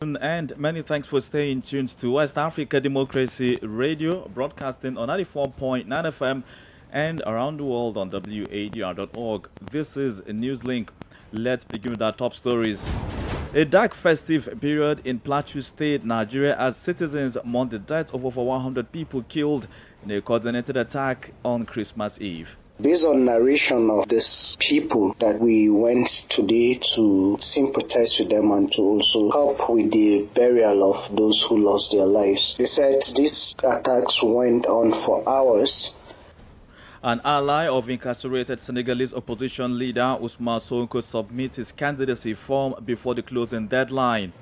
And many thanks for staying tuned to West Africa Democracy Radio, broadcasting on 94.9 FM and around the world on wadr.org. This is NewsLink. Let's begin with our top stories. A dark festive period in Plateau State, Nigeria, as citizens mourn the death of over 100 people killed in a coordinated attack on Christmas Eve. Based on narration of these people that we went today to sympathize with them and to also help with the burial of those who lost their lives. They said these attacks went on for hours. An ally of incarcerated Senegalese opposition leader Ousmane Sonko submits his candidacy form before the closing deadline.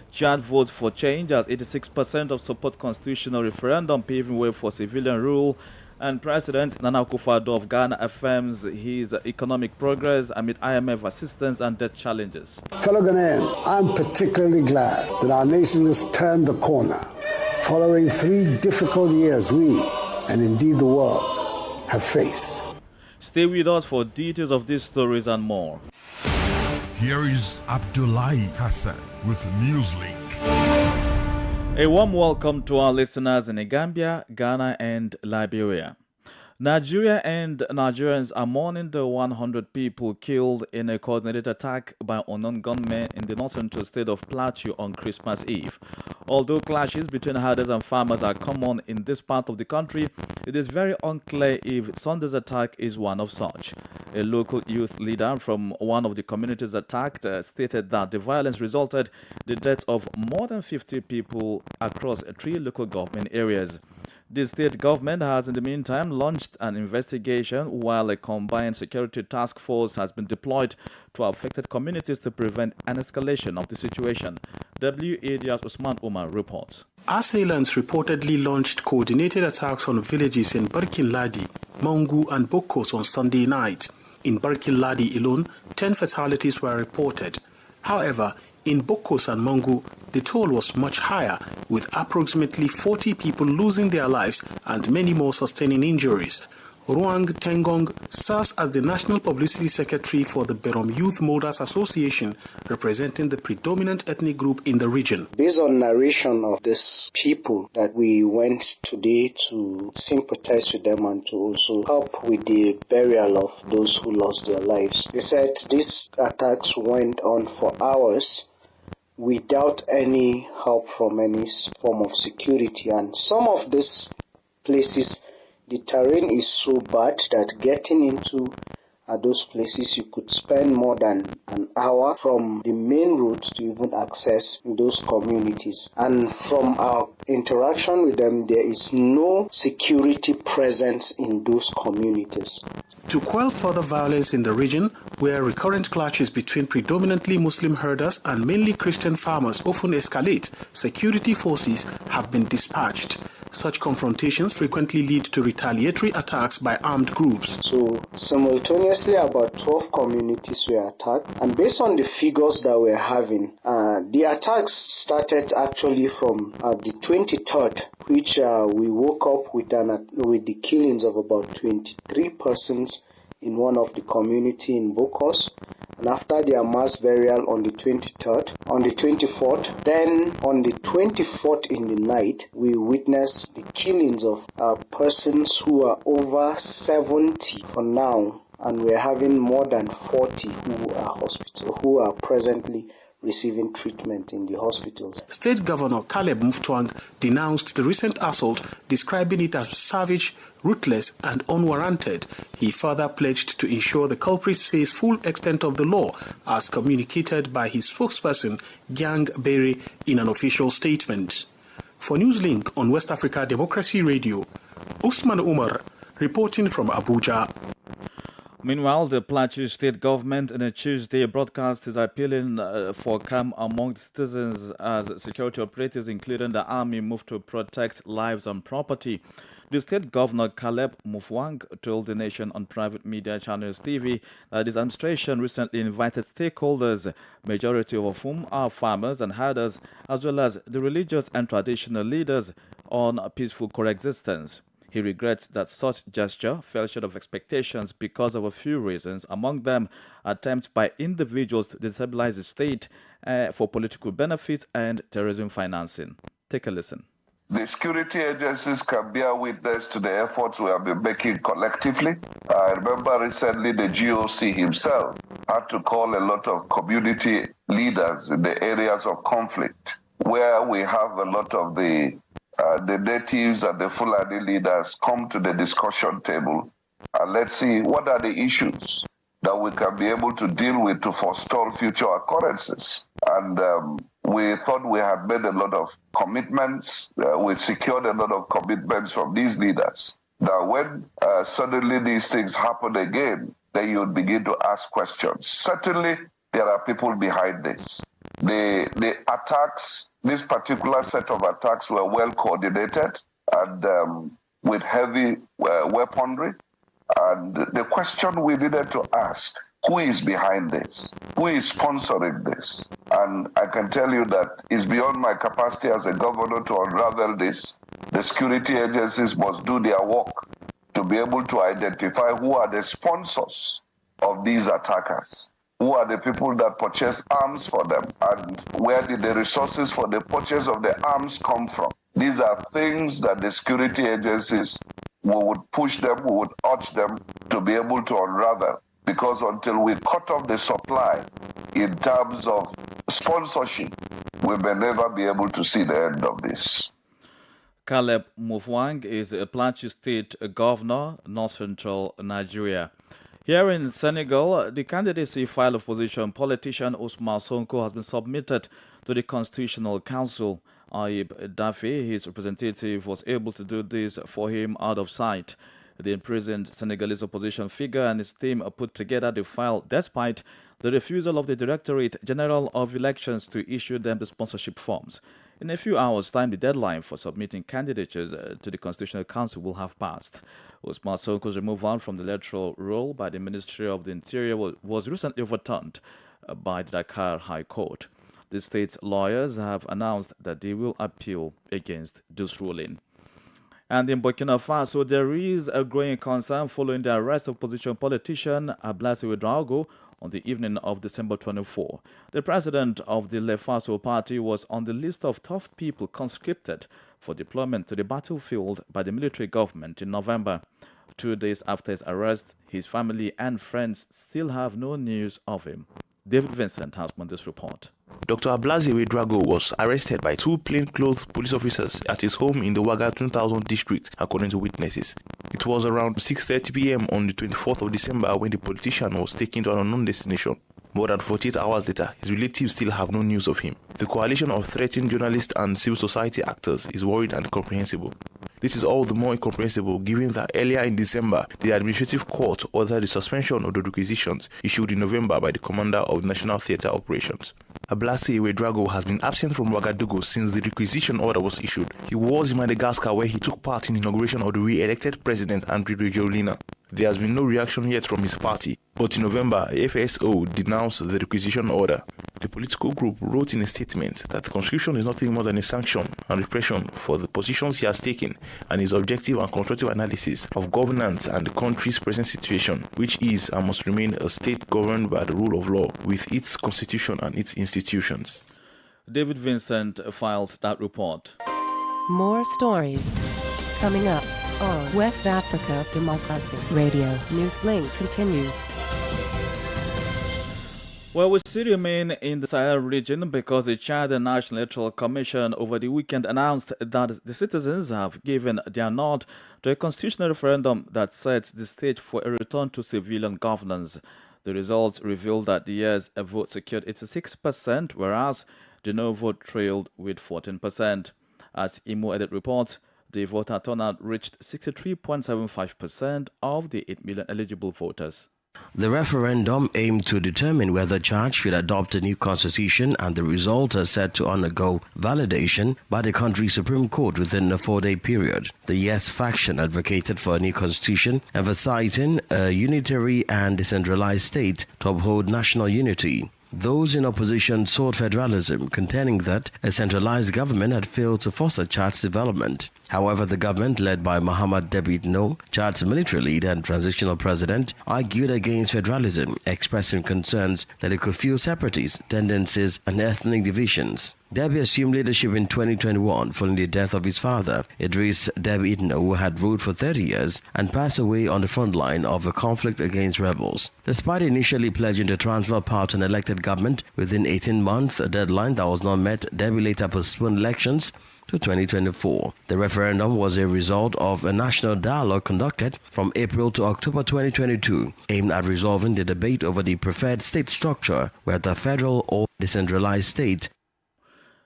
Chad votes for change as 86% of support constitutional referendum, paving way for civilian rule. And President Nana Akufo-Addo of Ghana affirms his economic progress amid IMF assistance and debt challenges. Fellow Ghanaians, I'm particularly glad that our nation has turned the corner. Following 3 difficult years we, and indeed the world, have faced. Stay with us for details of these stories and more. Here is Abdullahi Hassan with NewsLink. A warm welcome to our listeners in Gambia, Ghana, and Liberia. Nigeria and Nigerians are mourning the 100 people killed in a coordinated attack by unknown gunmen in the north-central state of Plateau on Christmas Eve. Although clashes between herders and farmers are common in this part of the country, it is very unclear if Sunday's attack is one of such. A local youth leader from one of the communities attacked stated that the violence resulted in the death of more than 50 people across 3 local government areas. The state government has in the meantime launched an investigation while a combined security task force has been deployed to affected communities to prevent an escalation of the situation. WADR's Usman Umar reports. Assailants reportedly launched coordinated attacks on villages in Barkin Ladi, Mangu and Bokos on Sunday night. In Barkin Ladi alone, 10 fatalities were reported. However, in Bokos and Mangu, the toll was much higher, with approximately 40 people losing their lives and many more sustaining injuries. Ruang Tengong serves as the National Publicity Secretary for the Berom Youth Molders Association, representing the predominant ethnic group in the region. Based on narration of these people that we went today to sympathize with them and to also help with the burial of those who lost their lives. They said these attacks went on for hours without any help from any form of security, and some of these places the terrain is so bad that getting into those places you could spend more than an hour from the main roads to even access those communities. And from our interaction with them, there is no security presence in those communities. To quell further violence in the region, where recurrent clashes between predominantly Muslim herders and mainly Christian farmers often escalate, security forces have been dispatched. Such confrontations frequently lead to retaliatory attacks by armed groups. So simultaneously about 12 communities were attacked, and based on the figures that we're having, the attacks started actually from the 23rd, which we woke up with the killings of about 23 persons in one of the community in Bokos. And after their mass burial on the 23rd, on the 24th, then on the 24th in the night, we witnessed the killings of persons who are over 70 for now, and we're having more than 40 who are presently receiving treatment in the hospitals. State Governor Caleb Mutfwang denounced the recent assault, describing it as savage, ruthless and unwarranted. He further pledged to ensure the culprits face full extent of the law, as communicated by his spokesperson, Gyang Berry, in an official statement. For NewsLink on West Africa Democracy Radio, Usman Umar reporting from Abuja. Meanwhile, the Plateau State government in a Tuesday broadcast is appealing for calm among citizens as security operatives, including the army, move to protect lives and property. The state governor, Caleb Mutfwang, told the nation on private media channels TV that his administration recently invited stakeholders, majority of whom are farmers and herders, as well as the religious and traditional leaders, on peaceful coexistence. He regrets that such gesture fell short of expectations because of a few reasons, among them attempts by individuals to destabilize the state for political benefit and terrorism financing. Take a listen. The security agencies can bear witness to the efforts we have been making collectively. I remember recently the GOC himself had to call a lot of community leaders in the areas of conflict, where we have a lot of the natives and the Fulani leaders come to the discussion table. And let's see what are the issues that we can be able to deal with to forestall future occurrences. And we thought we had made a lot of commitments. We secured a lot of commitments from these leaders. That when suddenly these things happen again, then you would begin to ask questions. Certainly, there are people behind this. The attacks, this particular set of attacks were well coordinated and with heavy weaponry. And the question we needed to ask, who is behind this? Who is sponsoring this? And I can tell you that it's beyond my capacity as a governor to unravel this. The security agencies must do their work to be able to identify who are the sponsors of these attackers, who are the people that purchase arms for them, and where did the resources for the purchase of the arms come from. These are things that the security agencies, we would push them, we would urge them to be able to unravel. Because until we cut off the supply in terms of sponsorship, we may never be able to see the end of this. Caleb Mufwang is a Plateau State governor, North Central Nigeria. Here in Senegal, the candidacy file of opposition politician Ousmane Sonko has been submitted to the Constitutional Council. Ayib Daffy, his representative, was able to do this for him out of sight. The imprisoned Senegalese opposition figure and his team put together the file despite the refusal of the Directorate General of Elections to issue them the sponsorship forms. In a few hours' time, the deadline for submitting candidatures to the Constitutional Council will have passed. Ousmane Sonko's removal from the electoral roll by the Ministry of the Interior was recently overturned by the Dakar High Court. The state's lawyers have announced that they will appeal against this ruling. And in Burkina Faso, there is a growing concern following the arrest of opposition politician Ablaye Ouedraogo on the evening of December 24. The president of the Le Faso party was on the list of tough people conscripted for deployment to the battlefield by the military government in November. 2 days after his arrest, his family and friends still have no news of him. David Vincent has on this report. Dr. Ablaye Ouedraogo was arrested by 2 plainclothes police officers at his home in the Wadr 2000 district, according to witnesses. It was around 6:30 p.m. on the 24th of December when the politician was taken to an unknown destination. More than 48 hours later, his relatives still have no news of him. The coalition of threatened journalists and civil society actors is worried and incomprehensible. This is all the more incomprehensible given that earlier in December, the administrative court ordered the suspension of the requisitions issued in November by the commander of National Theatre Operations. Ablaye Ouedraogo has been absent from Ouagadougou since the requisition order was issued. He was in Madagascar where he took part in the inauguration of the re-elected president Andry Rajoelina. There has been no reaction yet from his party, but in November, FSO denounced the requisition order. The political group wrote in a statement that the conscription is nothing more than a sanction and repression for the positions he has taken and his objective and constructive analysis of governance and the country's present situation, which is and must remain a state governed by the rule of law with its constitution and its institutions. David Vincent filed that report. More stories coming up on West Africa Democracy Radio. NewsLink continues. Well, we still remain in the Sahel region because the Chad National Electoral Commission over the weekend announced that the citizens have given their nod to a constitutional referendum that sets the stage for a return to civilian governance. The results revealed that the yes vote secured 86%, whereas the no vote trailed with 14%. As Imo Edit reports, the voter turnout reached 63.75% of the 8 million eligible voters. The referendum aimed to determine whether Chad should adopt a new constitution, and the results are set to undergo validation by the country's Supreme Court within a 4-day period. The Yes faction advocated for a new constitution, emphasizing a unitary and decentralized state to uphold national unity. Those in opposition sought federalism, contending that a centralized government had failed to foster Chad's development. However, the government, led by Mohamed Debit No, Chad's military leader and transitional president, argued against federalism, expressing concerns that it could fuel separatist tendencies and ethnic divisions. Deby assumed leadership in 2021 following the death of his father, Idris Deby Itno, who had ruled for 30 years and passed away on the front line of a conflict against rebels. Despite initially pledging to transfer power to an elected government within 18 months, a deadline that was not met, Deby later postponed elections to 2024. The referendum was a result of a national dialogue conducted from April to October 2022, aimed at resolving the debate over the preferred state structure, whether federal or decentralized state.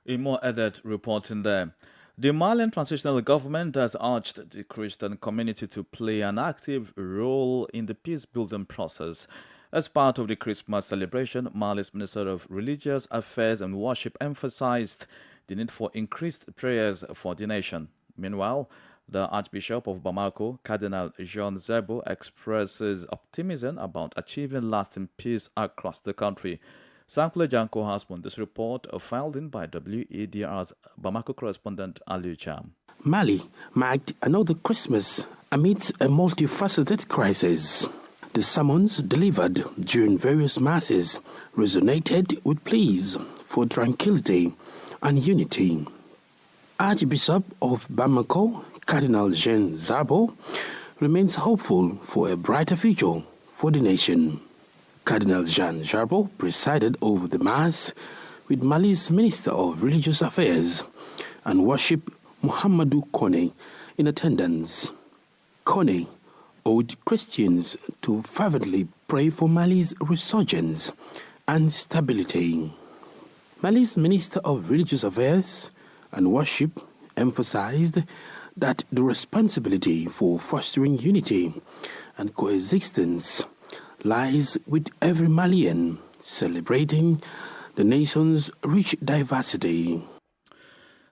In more added reporting there, the Malian transitional government has urged the Christian community to play an active role in the peace-building process. As part of the Christmas celebration, Mali's Minister of Religious Affairs and Worship emphasized the need for increased prayers for the nation. Meanwhile, the Archbishop of Bamako, Cardinal Jean Zebo, expresses optimism about achieving lasting peace across the country. Sankule Janko has won this report filed in by WADR's Bamako correspondent Ali Cham. Mali marked another Christmas amidst a multifaceted crisis. The sermons delivered during various masses resonated with pleas for tranquility and unity. Archbishop of Bamako, Cardinal Jean Zabo, remains hopeful for a brighter future for the nation. Cardinal Jean Zabo presided over the Mass with Mali's Minister of Religious Affairs and Worship, Muhammadu Kone, in attendance. Kone urged Christians to fervently pray for Mali's resurgence and stability. Mali's Minister of Religious Affairs and Worship emphasized that the responsibility for fostering unity and coexistence lies with every Malian, celebrating the nation's rich diversity.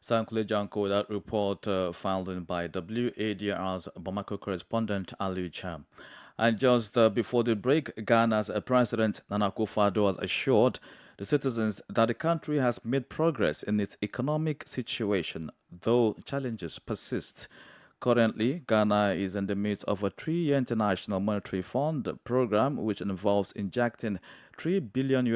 Sankule Janko, that report filed in by WADR's Bamako correspondent Ali Cham. And just before the break, Ghana's President Nana Akufo-Addo has assured the citizens that the country has made progress in its economic situation, though challenges persist. Currently, Ghana is in the midst of a 3-year International Monetary Fund program which involves injecting $3 billion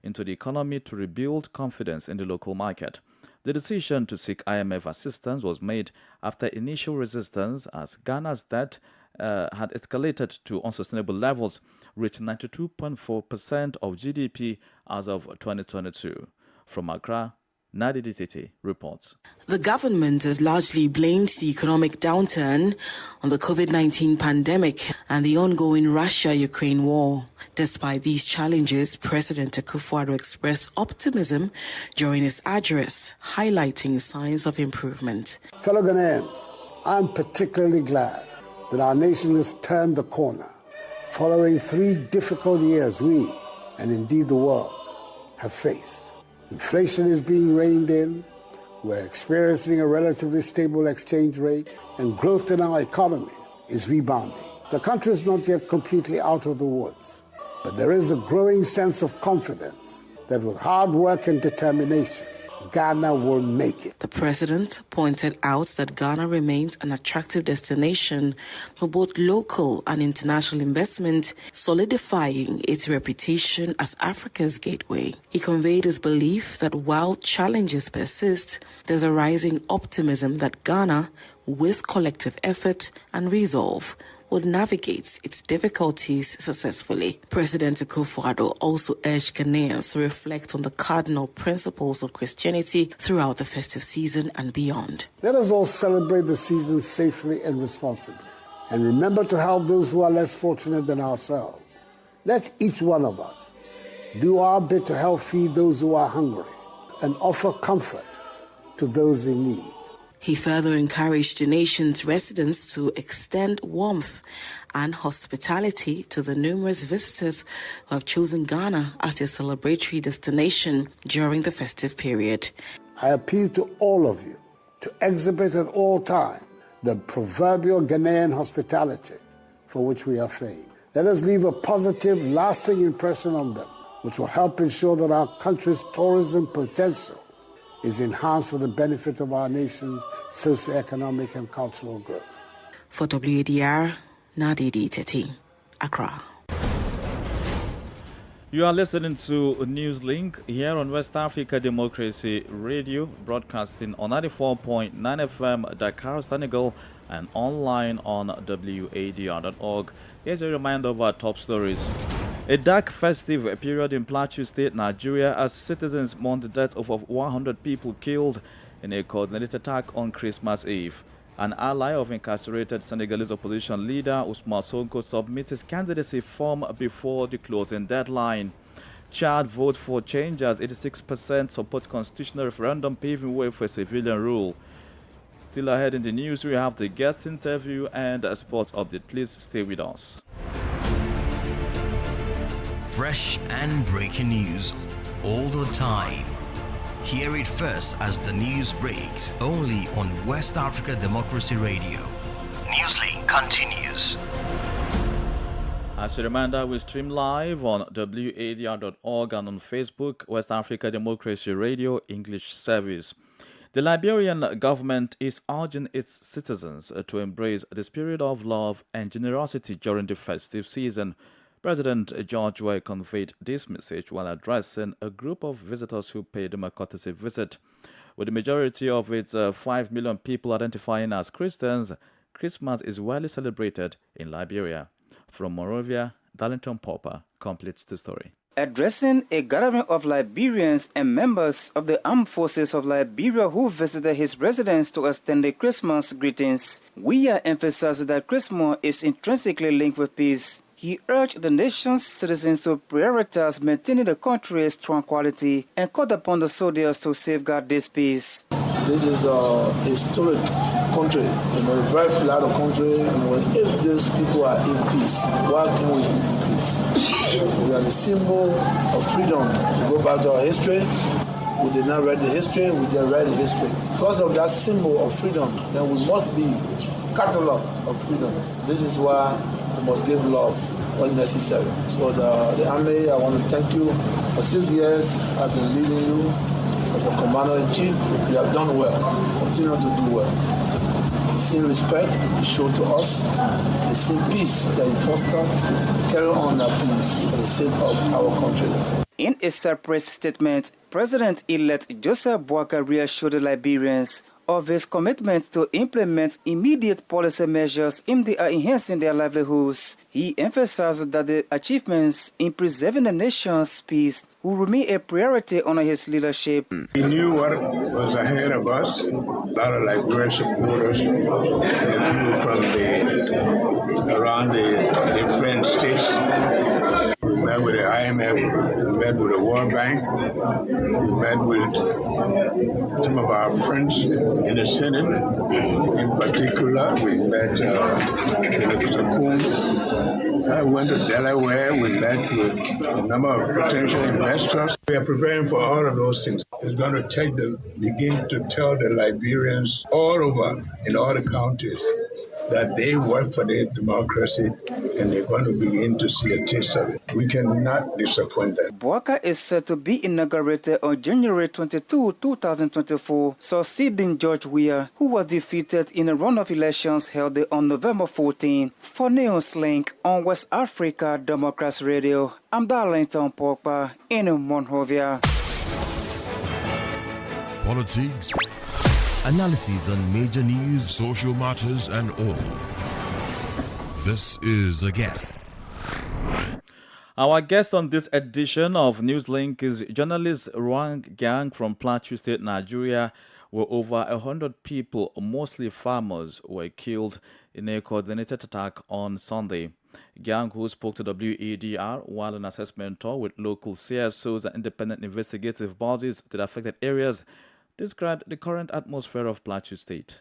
into the economy to rebuild confidence in the local market. The decision to seek IMF assistance was made after initial resistance as Ghana's debt had escalated to unsustainable levels, reaching 92.4% of GDP as of 2022. From Accra, Nadi Ditete reports. The government has largely blamed the economic downturn on the COVID-19 pandemic and the ongoing Russia-Ukraine war. Despite these challenges, President Akufo-Addo expressed optimism during his address, highlighting signs of improvement. Fellow Ghanaians, I'm particularly glad that our nation has turned the corner. Following 3 difficult years we, and indeed the world, have faced. Inflation is being reined in, we're experiencing a relatively stable exchange rate, and growth in our economy is rebounding. The country is not yet completely out of the woods, but there is a growing sense of confidence that with hard work and determination, Ghana will make it. The president pointed out that Ghana remains an attractive destination for both local and international investment, solidifying its reputation as Africa's gateway. He conveyed his belief that while challenges persist, there's a rising optimism that Ghana, with collective effort and resolve, would navigate its difficulties successfully. President Akufo-Addo also urged Ghanaians to reflect on the cardinal principles of Christianity throughout the festive season and beyond. Let us all celebrate the season safely and responsibly, and remember to help those who are less fortunate than ourselves. Let each one of us do our bit to help feed those who are hungry and offer comfort to those in need. He further encouraged the nation's residents to extend warmth and hospitality to the numerous visitors who have chosen Ghana as their celebratory destination during the festive period. I appeal to all of you to exhibit at all times the proverbial Ghanaian hospitality for which we are famed. Let us leave a positive, lasting impression on them, which will help ensure that our country's tourism potential is enhanced for the benefit of our nation's socioeconomic and cultural growth. For WADR, Nadidi Teti, Accra. You are listening to NewsLink here on West Africa Democracy Radio, broadcasting on 94.9 FM Dakar, Senegal, and online on wadr.org. Here's a reminder of our top stories. A dark festive period in Plateau State, Nigeria, as citizens mourn the death of 100 people killed in a coordinated attack on Christmas Eve. An ally of incarcerated Senegalese opposition leader Ousmane Sonko submits his candidacy form before the closing deadline. Chad vote for change as 86% support constitutional referendum paving way for civilian rule. Still ahead in the news, we have the guest interview and a sports update. Please stay with us. Fresh and breaking news all the time. Hear it first as the news breaks, only on West Africa Democracy Radio. NewsLink continues. As a reminder, we stream live on wadr.org and on Facebook, West Africa Democracy Radio English Service. The Liberian government is urging its citizens to embrace the spirit of love and generosity during the festive season. President George Weah conveyed this message while addressing a group of visitors who paid him a courtesy visit. With the majority of its 5 million people identifying as Christians, Christmas is widely celebrated in Liberia. From Monrovia, Darlington Popper completes the story. Addressing a gathering of Liberians and members of the armed forces of Liberia who visited his residence to extend the Christmas greetings, Weah emphasized that Christmas is intrinsically linked with peace. He urged the nation's citizens to prioritize maintaining the country's tranquility and called upon the soldiers to safeguard this peace. This is a historic country, a very flat country, and if these people are in peace, why can't we be in peace? We are the symbol of freedom. We go back to our history. We did not read the history, we just read the history. Because of that symbol of freedom, then we must be catalog of freedom. This is why we must give love when necessary. So the Army, I want to thank you. For 6 years, I've been leading you as a commander-in-chief. You have done well. Continue to do well. The same respect you show to us, the same peace that you foster, carry on that peace for the sake of our country. In a separate statement, President-elect Joseph Boakai reassured the Liberians of his commitment to implement immediate policy measures aimed at enhancing their livelihoods. He emphasized that the achievements in preserving the nation's peace will remain a priority under his leadership. He knew what was ahead of us. A lot of Liberian supporters and people from around the different states. We met with the IMF, we met with the World Bank, we met with some of our friends in the Senate. In particular, we met with Mr. Coons. I went to Delaware, we met with a number of potential investors. We are preparing for all of those things. It's going to begin to tell the Liberians all over in all the counties that they work for their democracy and they're going to begin to see a taste of it. We cannot disappoint them. Boakai is set to be inaugurated on January 22, 2024, succeeding George Weah, who was defeated in a runoff elections held on November 14. For NewsLink on West Africa Democracy Radio, I'm Darlington Popper in Monrovia. Politics, analysis on major news, social matters, and all. This is a guest. Our guest on this edition of NewsLink is journalist Ruang Gang from Plateau State, Nigeria, where over 100 people, mostly farmers, were killed in a coordinated attack on Sunday. Gang, who spoke to WADR while an assessment tour with local CSOs and independent investigative bodies to the affected areas, described the current atmosphere of Plateau State.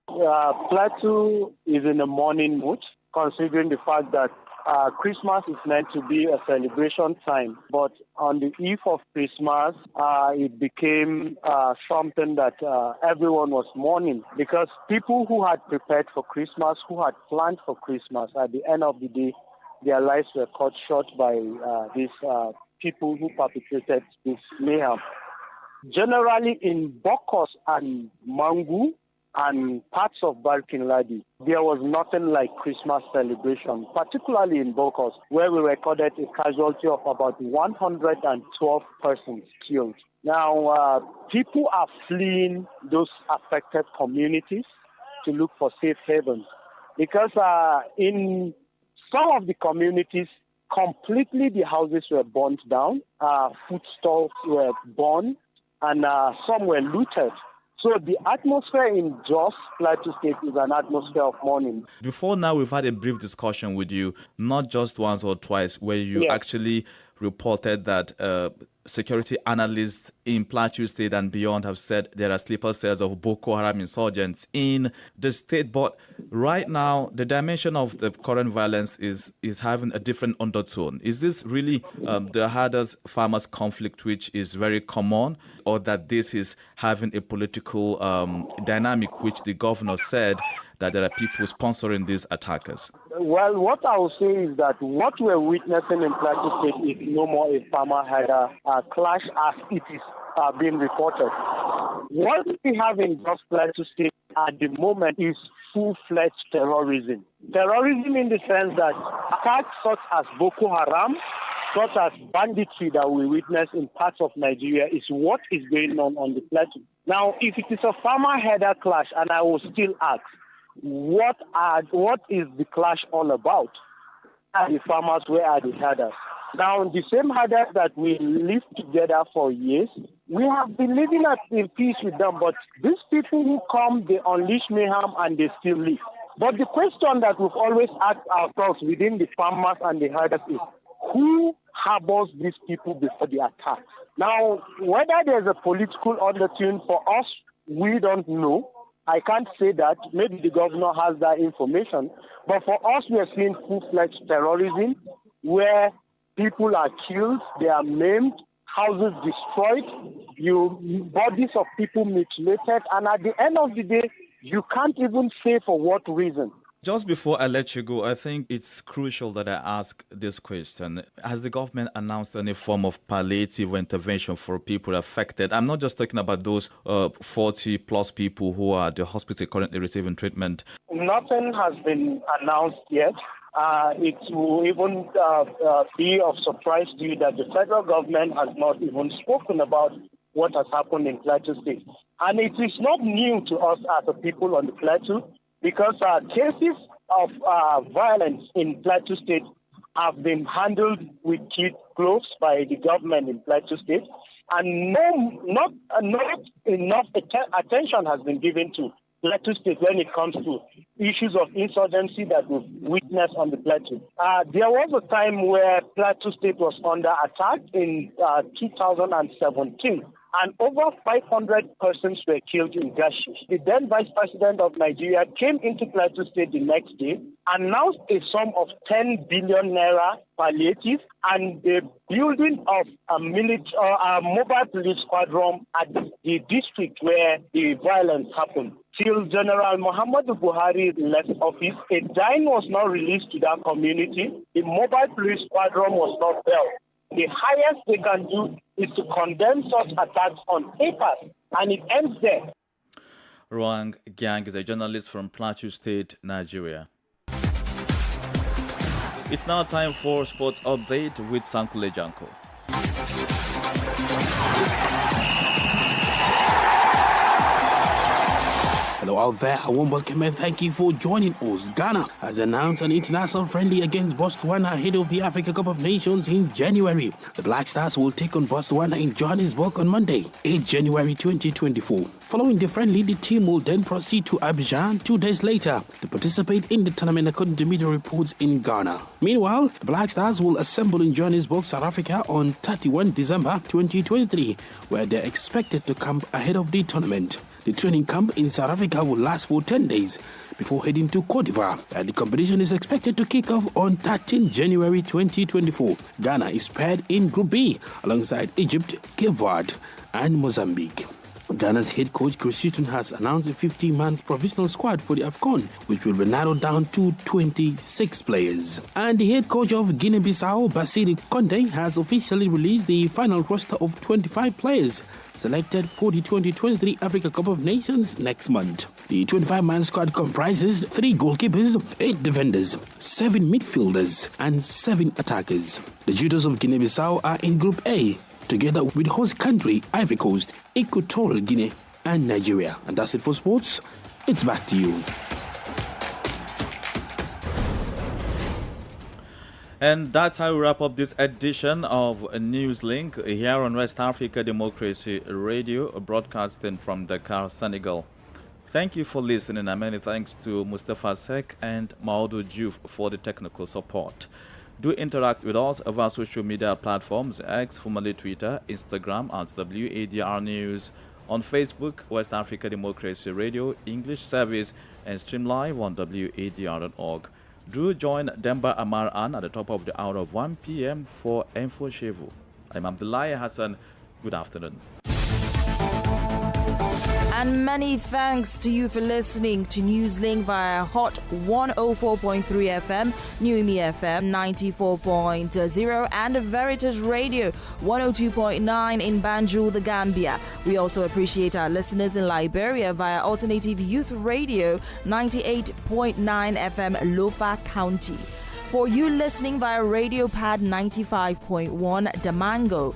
Plateau is in a mourning mood, considering the fact that Christmas is meant to be a celebration time. But on the eve of Christmas, it became something that everyone was mourning, because people who had prepared for Christmas, who had planned for Christmas, at the end of the day, their lives were cut short by these people who perpetrated this mayhem. Generally in Bokos and Mangu and parts of Barkin Ladi, there was nothing like Christmas celebration, particularly in Bokos, where we recorded a casualty of about 112 persons killed. Now, people are fleeing those affected communities to look for safe havens because in some of the communities, completely the houses were burnt down, food stores were burned, and some were looted. So the atmosphere in Jos, Plateau State, is an atmosphere of mourning. Before now, we've had a brief discussion with you, not just once or twice, where you actually reported that security analysts in Plateau State and beyond have said there are sleeper cells of Boko Haram insurgents in the state. But right now, the dimension of the current violence is having a different undertone. Is this really the hardest farmers' conflict, which is very common, or that this is having a political dynamic, which the governor said that there are people sponsoring these attackers? Well, what I will say is that what we're witnessing in Plateau State is no more a farmer-header clash as it is being reported. What we have in Jos Plateau State at the moment is full-fledged terrorism. Terrorism in the sense that attacks such as Boko Haram, such as banditry that we witness in parts of Nigeria is what is going on the plateau. Now, if it is a farmer-header clash, and I will still ask, what is the clash all about? Are the farmers, where are the herders? Now, the same herders that we lived together for years, we have been living in peace with them, but these people who come, they unleash mayhem and they still live. But the question that we've always asked ourselves within the farmers and the herders is, who harbors these people before the attack? Now, whether there's a political undertone for us, we don't know. I can't say that. Maybe the governor has that information. But for us, we are seeing full-fledged terrorism where people are killed, they are maimed, houses destroyed, bodies of people mutilated, and at the end of the day, you can't even say for what reason. Just before I let you go, I think it's crucial that I ask this question. Has the government announced any form of palliative intervention for people affected? I'm not just talking about those 40-plus people who are at the hospital currently receiving treatment. Nothing has been announced yet. It will even be of surprise to you that the federal government has not even spoken about what has happened in Plateau State. And it is not new to us as a people on the Plateau, because cases of violence in Plateau State have been handled with kid gloves by the government in Plateau State, and not enough attention has been given to Plateau State when it comes to issues of insurgency that we've witnessed on the Plateau. There was a time where Plateau State was under attack in 2017. And over 500 persons were killed in Gashi. The then Vice President of Nigeria came into Plateau State the next day, announced a sum of 10 billion naira palliative and the building of a mobile police squadron at the district where the violence happened. Till General Muhammadu Buhari left office, a dime was not released to that community. The mobile police squadron was not built. The highest they can do is to condemn such attacks on papers, and it ends there. Ruang Gyang is a journalist from Plateau State, Nigeria. It's now time for Sports Update with Sankule Janko. Hello out there, a warm welcome and thank you for joining us. Ghana has announced an international friendly against Botswana ahead of the Africa Cup of Nations in January. The Black Stars will take on Botswana in Johannesburg on Monday, 8 January 2024. Following the friendly, the team will then proceed to Abidjan 2 days later to participate in the tournament according to media reports in Ghana. Meanwhile, the Black Stars will assemble in Johannesburg, South Africa on 31 December 2023, where they're expected to camp ahead of the tournament. The training camp in South Africa will last for 10 days before heading to Cote d'Ivoire, and the competition is expected to kick off on 13 January 2024. Ghana is paired in Group B alongside Egypt, Cape Verde, and Mozambique. Ghana's head coach Chris Hughton has announced a 50-man provisional squad for the AFCON, which will be narrowed down to 26 players. And the head coach of Guinea-Bissau, Bassirou Conte, has officially released the final roster of 25 players selected for the 2023 Africa Cup of Nations next month. The 25-man squad comprises 3 goalkeepers, 8 defenders, 7 midfielders, and 7 attackers. The Judos of Guinea-Bissau are in Group A, together with host country Ivory Coast, Equatorial Guinea, and Nigeria. And that's it for sports. It's back to you. And that's how we wrap up this edition of NewsLink here on West Africa Democracy Radio, broadcasting from Dakar, Senegal. Thank you for listening, and many thanks to Mustafa Sek and Maodo Diouf for the technical support. Do interact with us over social media platforms, X, formerly Twitter, Instagram at WADR News, on Facebook, West Africa Democracy Radio, English service, and stream live on WADR.org. Do join Demba Amar An at the top of the hour of 1 p.m. for Info Chevu. I'm Abdullahi Hassan. Good afternoon. And many thanks to you for listening to NewsLink via Hot 104.3 FM, Newmi FM 94.0, and Veritas Radio 102.9 in Banjul, the Gambia. We also appreciate our listeners in Liberia via Alternative Youth Radio 98.9 FM, Lofa County. For you listening via Radio Pad 95.1 Damango,